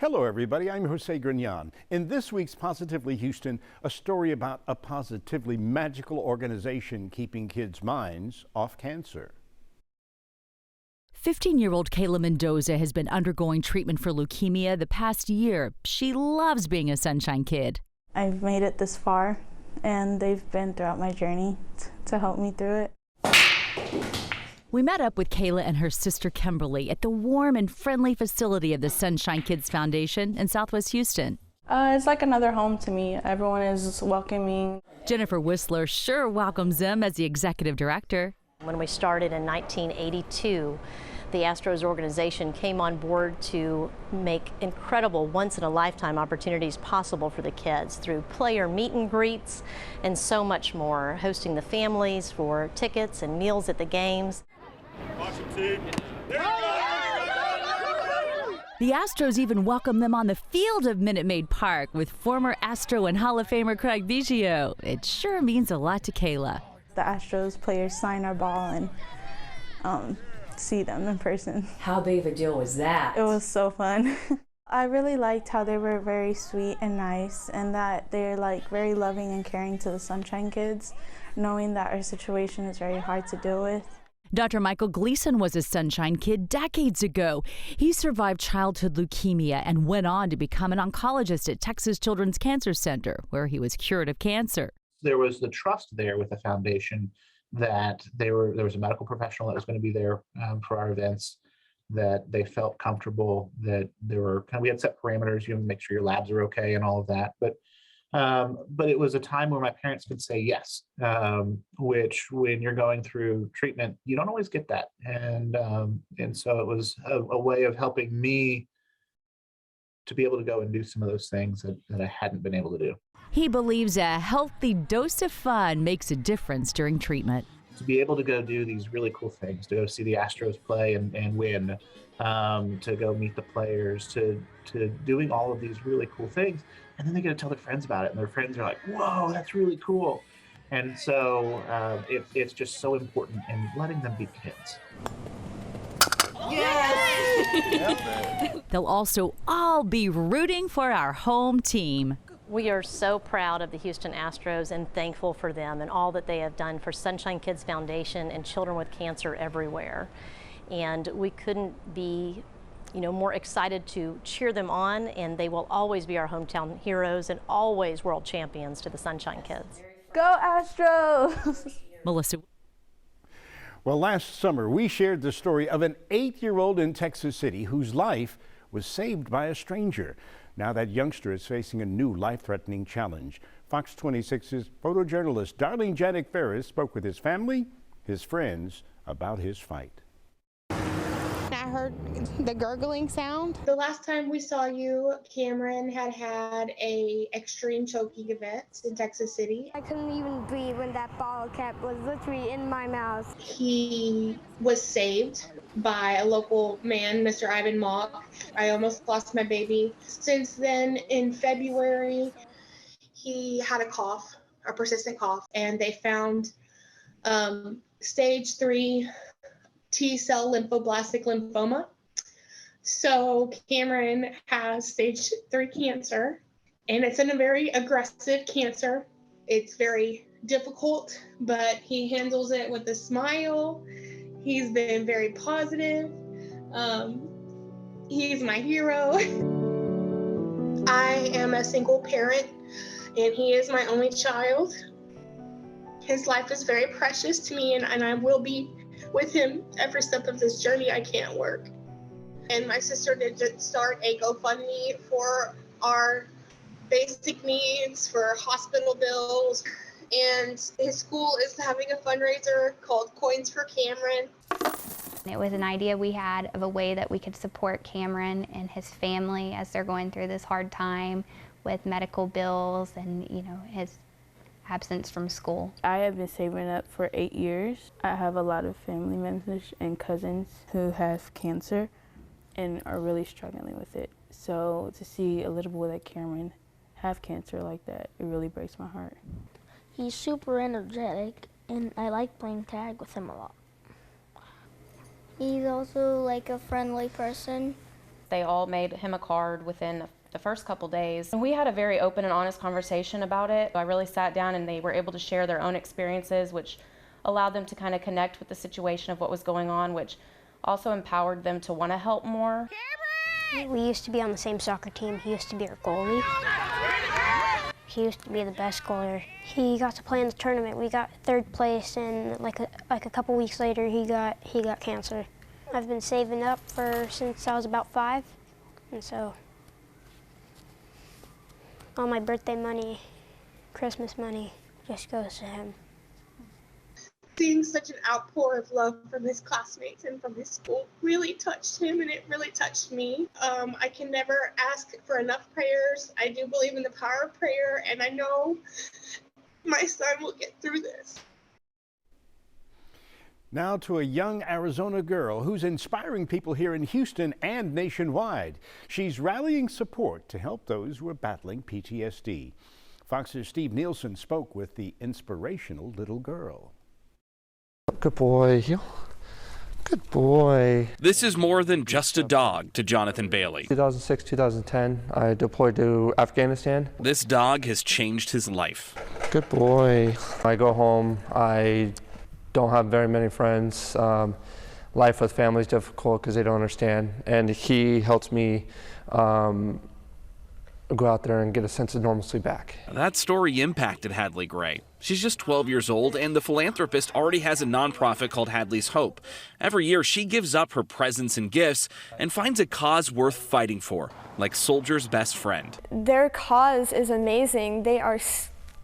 Hello, everybody. I'm Jose Grinan. In this week's Positively Houston, a story about a positively magical organization keeping kids' minds off cancer. 15-year-old Kayla Mendoza has been undergoing treatment for leukemia the past year. She loves being a Sunshine Kid. I've made it this far, and they've been throughout my journey to help me through it. We met up with Kayla and her sister Kimberly at the warm and friendly facility of the Sunshine Kids Foundation in Southwest Houston. It's like another home to me. Everyone is welcoming. Jennifer Whistler sure welcomes them as the executive director. When we started in 1982, the Astros organization came on board to make incredible once-in-a-lifetime opportunities possible for the kids through player meet and greets and so much more, hosting the families for tickets and meals at the games. The Astros even welcomed them on the field of Minute Maid Park with former Astro and Hall of Famer Craig Biggio. It sure means a lot to Kayla. The Astros players sign our ball and see them in person. How big of a deal was that? It was so fun. I really liked how they were very sweet and nice, and that they're like very loving and caring to the Sunshine Kids, knowing that our situation is very hard to deal with. Dr. Michael Gleason was a Sunshine Kid decades ago. He survived childhood leukemia and went on to become an oncologist at Texas Children's Cancer Center, where he was cured of cancer. There was the trust there with the foundation that there was a medical professional that was going to be there for our events, that they felt comfortable, that we had set parameters, make sure your labs are okay and all of that. But it was a time where my parents could say yes, which when you're going through treatment, you don't always get that. And so it was a way of helping me to be able to go and do some of those things that I hadn't been able to do. He believes a healthy dose of fun makes a difference during treatment. To be able to go do these really cool things, to go see the Astros play and win, to go meet the players, to doing all of these really cool things. And then they get to tell their friends about it, and their friends are like, whoa, that's really cool. And so it's just so important in letting them be kids. Yes! They'll also all be rooting for our home team. We are so proud of the Houston Astros and thankful for them and all that they have done for Sunshine Kids Foundation and children with cancer everywhere. And we couldn't be more excited to cheer them on, and they will always be our hometown heroes and always world champions to the Sunshine Kids. Go Astros! Melissa. Well, last summer, we shared the story of an 8-year-old in Texas City whose life was saved by a stranger. Now that youngster is facing a new life-threatening challenge. Fox 26's photojournalist Darlene Janik Ferris spoke with his family, his friends, about his fight. I heard the gurgling sound. The last time we saw you, Cameron had a extreme choking event in Texas City. I couldn't even breathe when that bottle cap was literally in my mouth. He was saved by a local man, Mr. Ivan Mock. I almost lost my baby. Since then, in February, he had a cough, a persistent cough, and they found stage 3 T-cell lymphoblastic lymphoma. So Cameron has stage 3 cancer, and it's a very aggressive cancer. It's very difficult, but he handles it with a smile. He's been very positive. He's my hero. I am a single parent, and he is my only child. His life is very precious to me, and I will be with him every step of this journey. I can't work. And my sister did start a GoFundMe for our basic needs, for hospital bills, and his school is having a fundraiser called Coins for Cameron. It was an idea we had of a way that we could support Cameron and his family as they're going through this hard time with medical bills and, his absence from school. I have been saving up for 8 years. I have a lot of family members and cousins who have cancer and are really struggling with it. So to see a little boy like Cameron have cancer like that, it really breaks my heart. He's super energetic, and I like playing tag with him a lot. He's also like a friendly person. They all made him a card within the first couple days. And we had a very open and honest conversation about it. I really sat down and they were able to share their own experiences, which allowed them to kind of connect with the situation of what was going on, which also empowered them to want to help more. We used to be on the same soccer team. He used to be our goalie. He used to be the best goalie. He got to play in the tournament. We got third place, and like a couple weeks later, he got cancer. I've been saving up since I was about 5, and so all my birthday money, Christmas money, just goes to him. Seeing such an outpour of love from his classmates and from his school really touched him, and it really touched me. I can never ask for enough prayers. I do believe in the power of prayer, and I know my son will get through this. Now to a young Arizona girl who's inspiring people here in Houston and nationwide. She's rallying support to help those who are battling PTSD. Fox's Steve Nielsen spoke with the inspirational little girl. Good boy. Good boy. This is more than just a dog to Jonathan Bailey. 2006, 2010, I deployed to Afghanistan. This dog has changed his life. Good boy. I go home. I don't have very many friends. Life with family is difficult because they don't understand. And he helps me go out there and get a sense of normalcy back. That story impacted Hadley Gray. She's just 12 years old, and the philanthropist already has a nonprofit called Hadley's Hope. Every year, she gives up her presents and gifts and finds a cause worth fighting for, like Soldier's Best Friend. Their cause is amazing. They are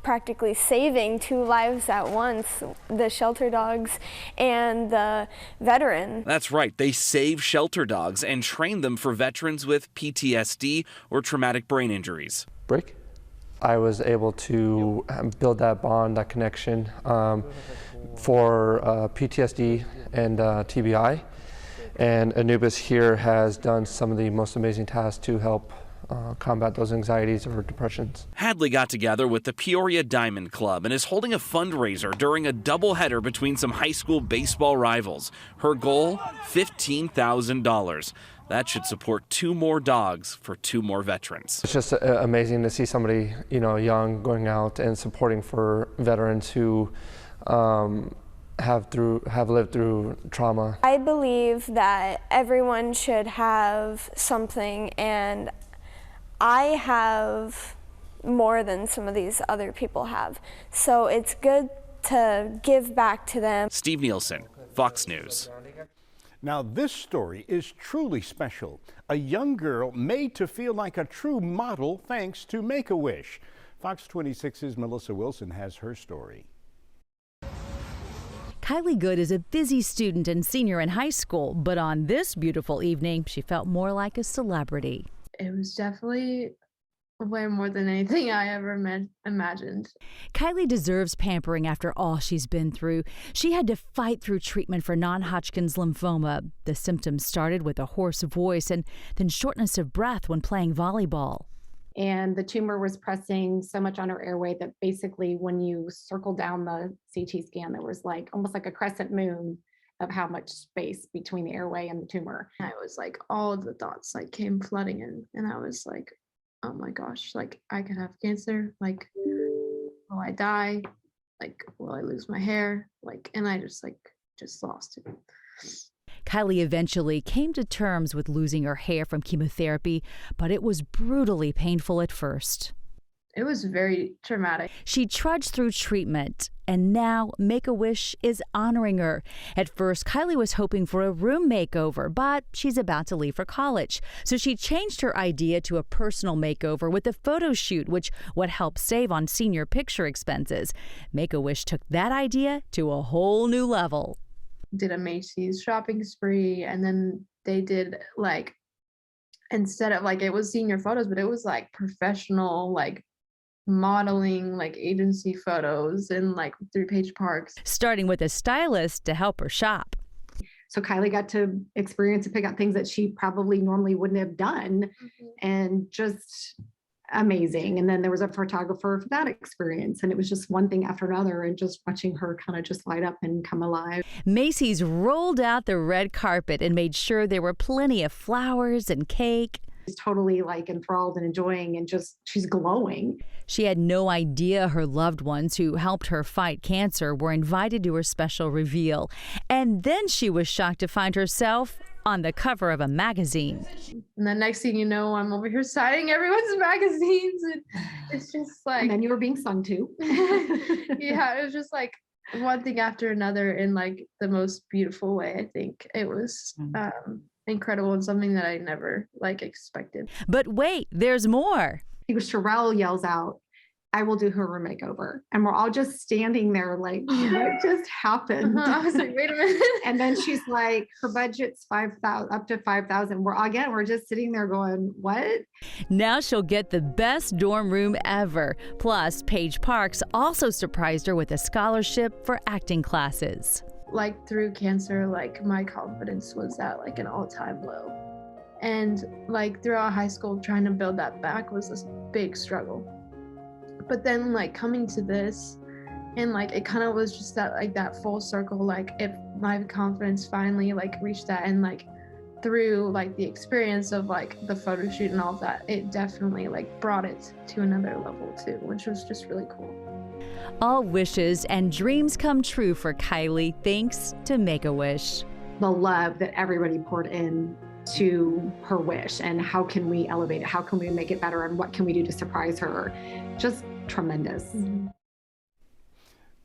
practically saving 2 lives at once, the shelter dogs and the veteran. That's right, they save shelter dogs and train them for veterans with PTSD or traumatic brain injuries. Break. I was able to build that bond, that connection for PTSD and TBI. And Anubis here has done some of the most amazing tasks to help combat those anxieties or depressions. Hadley got together with the Peoria Diamond Club and is holding a fundraiser during a doubleheader between some high school baseball rivals. Her goal, $15,000. That should support 2 more dogs for 2 more veterans. It's just amazing to see somebody, young going out and supporting for veterans who have lived through trauma. I believe that everyone should have something, and I have more than some of these other people have. So it's good to give back to them. Steve Nielsen, Fox News. Now this story is truly special. A young girl made to feel like a true model thanks to Make-A-Wish. Fox 26's Melissa Wilson has her story. Kylie Good is a busy student and senior in high school, but on this beautiful evening, she felt more like a celebrity. It was definitely way more than anything I ever imagined. Kylie deserves pampering after all she's been through. She had to fight through treatment for non-Hodgkin's lymphoma. The symptoms started with a hoarse voice and then shortness of breath when playing volleyball. And the tumor was pressing so much on her airway that basically when you circle down the CT scan, there was almost like a crescent moon of how much space between the airway and the tumor. I was all of the thoughts came flooding in, and I was like, oh my gosh, I could have cancer, will I die, will I lose my hair, and I just lost it. Kylie eventually came to terms with losing her hair from chemotherapy, but it was brutally painful at first. It was very traumatic. She trudged through treatment, and now Make-A-Wish is honoring her. At first, Kylie was hoping for a room makeover, but she's about to leave for college. So she changed her idea to a personal makeover with a photo shoot, which would help save on senior picture expenses. Make-A-Wish took that idea to a whole new level. Did a Macy's shopping spree, and then they did instead of it was senior photos, but it was professional modeling agency photos in 3-page parks. Starting with a stylist to help her shop. So Kylie got to experience and pick out things that she probably normally wouldn't have done, and just amazing. And then there was a photographer for that experience. And it was just one thing after another, and just watching her kind of just light up and come alive. Macy's rolled out the red carpet and made sure there were plenty of flowers and cake. She's totally like enthralled and enjoying, and just she's glowing. She had no idea her loved ones who helped her fight cancer were invited to her special reveal. And then she was shocked to find herself on the cover of a magazine. And the next thing you know, I'm over here signing everyone's magazines, and it's just like. And then you were being sung to. Yeah, it was just like one thing after another in like the most beautiful way. I think it was incredible, and something that I never like expected. But wait, there's more. Sherelle yells out, "I will do her room makeover." And we're all just standing there like, what just happened? I was like, wait a minute. And then she's like, her budget's 5,000, up to 5,000. We're just sitting there going, what? Now she'll get the best dorm room ever. Plus, Paige Parks also surprised her with a scholarship for acting classes. Like through cancer, like my confidence was at like an all-time low. And like throughout high school, trying to build that back was this big struggle. But then like coming to this, and like it kind of was just that like that full circle, like if my confidence finally like reached that, and like through like the experience of like the photo shoot and all of that, it definitely like brought it to another level too, which was just really cool. All wishes and dreams come true for Kylie thanks to Make-A-Wish. The love that everybody poured in to her wish, and how can we elevate it? How can we make it better? And what can we do to surprise her? Just tremendous. Mm-hmm.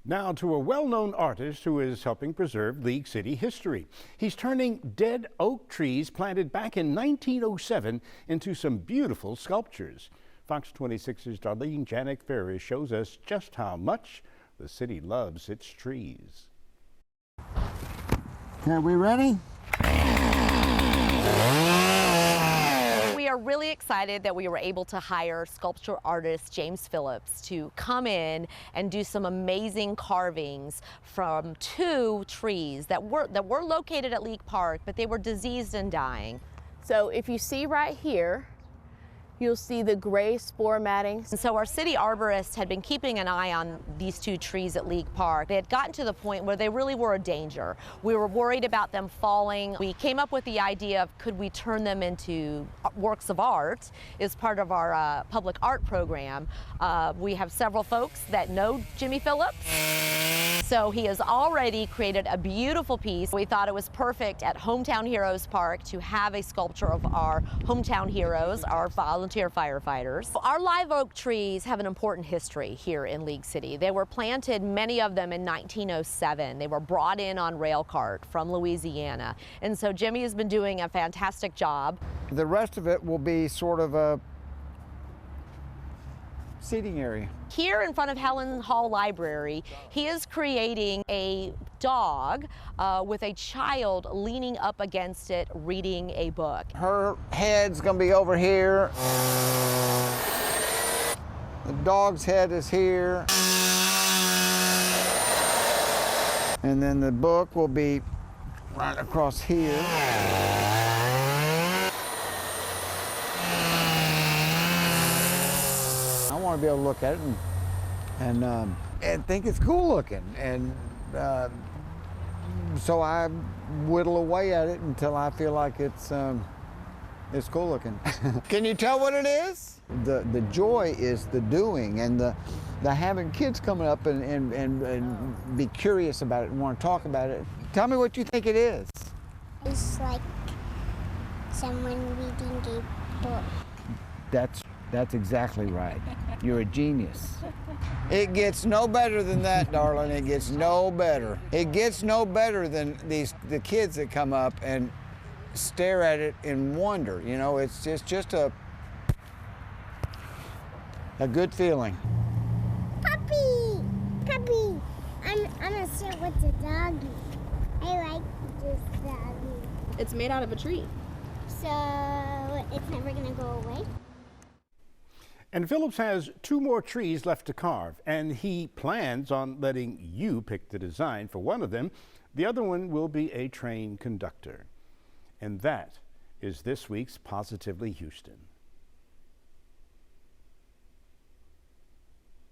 Now to a well-known artist who is helping preserve League City history. He's turning dead oak trees planted back in 1907 into some beautiful sculptures. Fox 26's Darlene Janik Ferris shows us just how much the city loves its trees. Are we ready? We are really excited that we were able to hire sculpture artist James Phillips to come in and do some amazing carvings from 2 trees that were located at League Park, but they were diseased and dying. So if you see right here, you'll see the gray spore matting. And so our city arborist had been keeping an eye on these 2 trees at League Park. They had gotten to the point where they really were a danger. We were worried about them falling. We came up with the idea of could we turn them into works of art as part of our public art program. We have several folks that know Jimmy Phillips. So he has already created a beautiful piece. We thought it was perfect at Hometown Heroes Park to have a sculpture of our hometown heroes, our volunteer firefighters. Our live oak trees have an important history here in League City. They were planted, many of them in 1907. They were brought in on rail cart from Louisiana. And so Jimmy has been doing a fantastic job. The rest of it will be sort of a seating area. Here in front of Helen Hall Library, he is creating a dog with a child leaning up against it, reading a book. Her head's gonna be over here. The dog's head is here. And then the book will be right across here. I want to be able to look at it and think it's cool looking, and so I whittle away at it until I feel like it's cool looking. Can you tell what it is? The joy is the doing, and the having kids coming up and be curious about it and want to talk about it. Tell me what you think it is. It's like someone reading a book. That's exactly right. You're a genius. It gets no better than that, darling. It gets no better. It gets no better than the kids that come up and stare at it in wonder. You know, it's just a good feeling. Puppy! Puppy! I'm gonna sit with the doggy. I like this doggy. It's made out of a tree. So it's never gonna go away? And Phillips has 2 more trees left to carve, and he plans on letting you pick the design for one of them. The other one will be a train conductor. And that is this week's Positively Houston.